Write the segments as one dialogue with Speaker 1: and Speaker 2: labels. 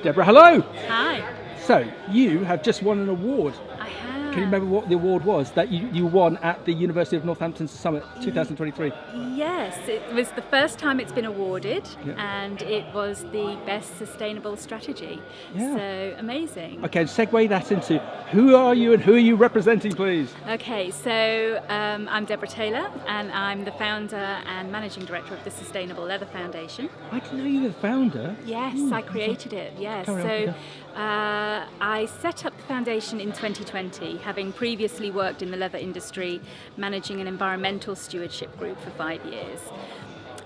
Speaker 1: Deborah, hello.
Speaker 2: Hi.
Speaker 1: So, you have just won an award.
Speaker 2: I have.
Speaker 1: Can you remember what the award was that you won at the University of Northampton Summit 2023?
Speaker 2: Yes, it was the first time it's been awarded,
Speaker 1: Yeah.
Speaker 2: and it was the best sustainable strategy.
Speaker 1: Yeah.
Speaker 2: So amazing.
Speaker 1: Okay, segue that into who are you and who are you representing, please?
Speaker 2: Okay, so I'm Deborah Taylor, and I'm the founder and managing director of the Sustainable Leather Foundation.
Speaker 1: I didn't know you were the founder.
Speaker 2: Yes, I created it. Yes,
Speaker 1: Carry on,
Speaker 2: I set up the foundation in 2020, having previously worked in the leather industry, managing an environmental stewardship group for 5 years.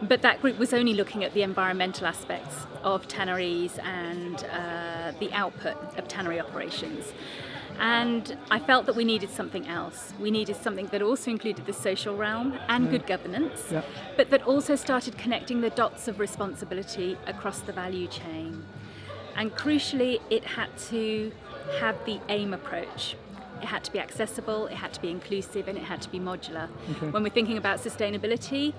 Speaker 2: But that group was only looking at the environmental aspects of tanneries and the output of tannery operations. And I felt that we needed something else. We needed something that also included the social realm and good governance, but that also started connecting the dots of responsibility across the value chain. And crucially, it had to have the AIM approach. It had to be accessible, it had to be inclusive, and it had to be modular.
Speaker 1: Okay.
Speaker 2: When we're thinking about sustainability,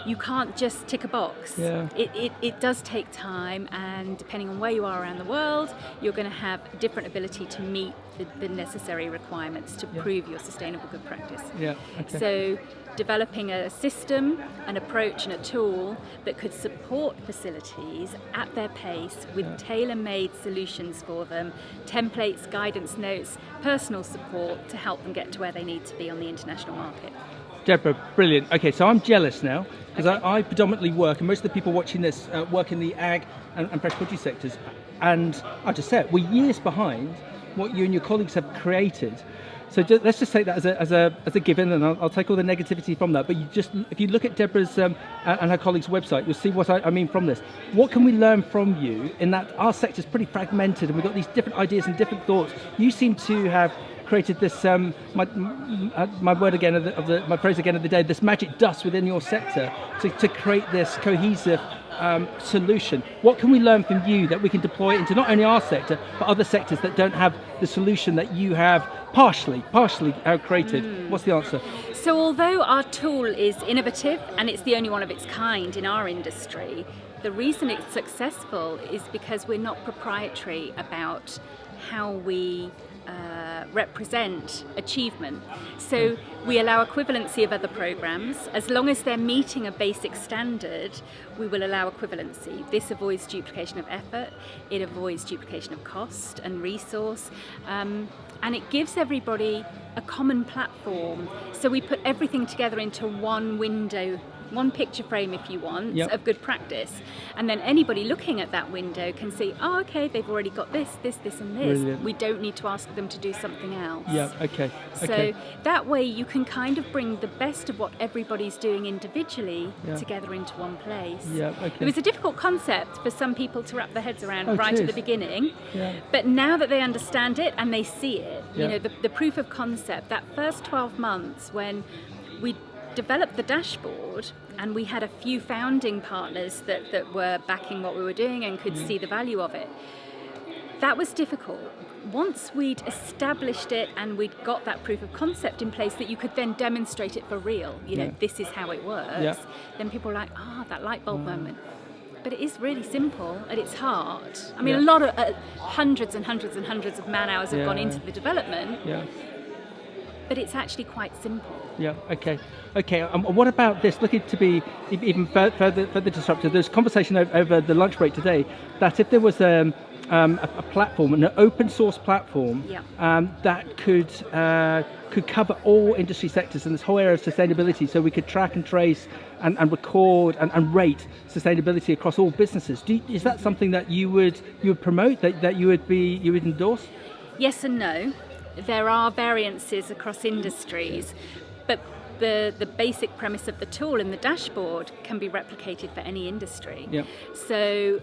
Speaker 2: you can't just tick a box.
Speaker 1: Yeah.
Speaker 2: It does take time, and depending on where you are around the world, you're going to have a different ability to meet the necessary requirements to prove your sustainable good practice.
Speaker 1: Yeah. Okay.
Speaker 2: So developing a system, an approach and a tool that could support facilities at their pace with tailor-made solutions for them, templates, guidance notes, personal support to help them get to where they need to be on the international market.
Speaker 1: Deborah, brilliant. Okay, so I'm jealous now because I predominantly work, and most of the people watching this work in the ag and fresh produce sectors. And I just said, we're years behind what you and your colleagues have created. So let's just take that as a given, and I'll take all the negativity from that. But if you look at Deborah's and her colleagues' website, you'll see what I mean from this. What can we learn from you in that our sector's pretty fragmented, and we've got these different ideas and different thoughts. You seem to have created this my word again my phrase again of the day, this magic dust within your sector to create this cohesive solution. What can we learn from you that we can deploy into not only our sector but other sectors that don't have the solution that you have partially created? What's the answer?
Speaker 2: So although our tool is innovative and it's the only one of its kind in our industry, the reason it's successful is because we're not proprietary about how we represent achievement. So we allow equivalency of other programs. As long as they're meeting a basic standard, we will allow equivalency. This avoids duplication of effort, it avoids duplication of cost and resource, and it gives everybody a common platform. So we put everything together into one window, one picture frame if you want, of good practice, and then anybody looking at that window can see, oh okay, they've already got this and this. Brilliant. We don't need to ask them to do something else. So that way you can kind of bring the best of what everybody's doing individually together into one place. It was a difficult concept for some people to wrap their heads around at the beginning, but now that they understand it and they see it, you know, the proof of concept, that first 12 months when we developed the dashboard and we had a few founding partners that were backing what we were doing and could see the value of it, that was difficult. Once we'd established it and we'd got that proof of concept in place that you could then demonstrate it for real, you know, this is how it works, then people were like, that light bulb moment. But it is really simple at its heart. I mean, a lot of hundreds and hundreds and hundreds of man hours have gone into the development, but it's actually quite simple.
Speaker 1: Okay. What about this? Looking to be even further disruptive. There's conversation over the lunch break today that if there was a platform, an open source platform that could cover all industry sectors in this whole area of sustainability, so we could track and trace and record and rate sustainability across all businesses. Is that something that you would promote, that you would endorse?
Speaker 2: Yes and no. There are variances across industries, but the basic premise of the tool and the dashboard can be replicated for any industry. So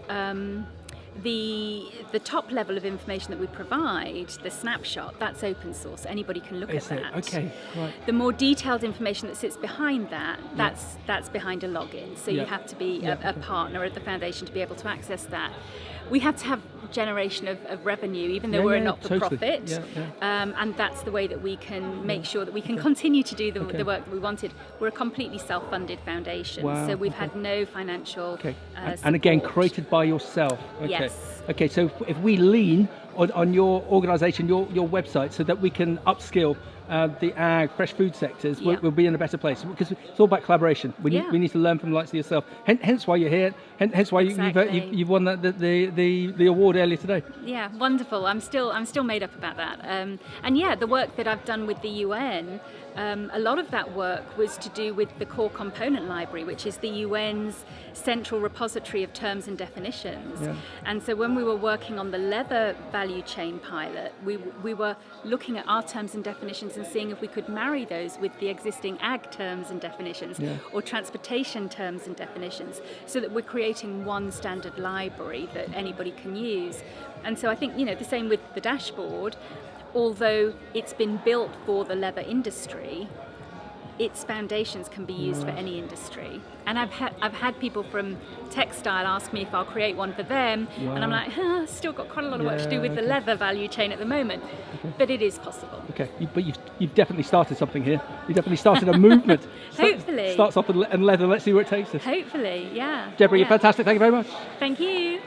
Speaker 2: the top level of information that we provide, the snapshot, that's open source. Anybody can look at that.
Speaker 1: Okay, right.
Speaker 2: The more detailed information that sits behind that, that's behind a login. So you have to be a partner at the foundation to be able to access that. We have to have generation of revenue, even though
Speaker 1: Yeah,
Speaker 2: we're a
Speaker 1: yeah,
Speaker 2: not-for-profit.
Speaker 1: totally. Yeah.
Speaker 2: And that's the way that we can make sure that we can continue to do the work that we wanted. We're a completely self-funded foundation,
Speaker 1: Wow,
Speaker 2: so we've
Speaker 1: okay.
Speaker 2: had no financial
Speaker 1: Okay.
Speaker 2: support.
Speaker 1: And again, created by yourself. Okay.
Speaker 2: Yes.
Speaker 1: Okay, so if we lean on your organisation, your website, so that we can upskill the ag, fresh food sectors, we'll be in a better place, because it's all about collaboration. We need to learn from the likes of yourself. Hence why you're here. Hence why
Speaker 2: Exactly.
Speaker 1: you've won the award earlier today.
Speaker 2: Yeah, wonderful. I'm still made up about that. And yeah, the work that I've done with the UoN, a lot of that work was to do with the core component library, which is the UON's central repository of terms and definitions.
Speaker 1: Yeah.
Speaker 2: And so when we were working on the leather value chain pilot, we were looking at our terms and definitions and seeing if we could marry those with the existing ag terms and definitions, or transportation terms and definitions, so that we're creating one standard library that anybody can use. And so I think, the same with the dashboard. Although it's been built for the leather industry, its foundations can be used for any industry. And I've had people from textile ask me if I'll create one for them, and I'm like, still got quite a lot of work to do with the leather value chain at the moment, but it is possible.
Speaker 1: Okay, but you've definitely started something here. You've definitely started a movement.
Speaker 2: Hopefully.
Speaker 1: Starts off in leather. Let's see where it takes us.
Speaker 2: Hopefully, yeah.
Speaker 1: Deborah, you're fantastic. Thank you very much.
Speaker 2: Thank you.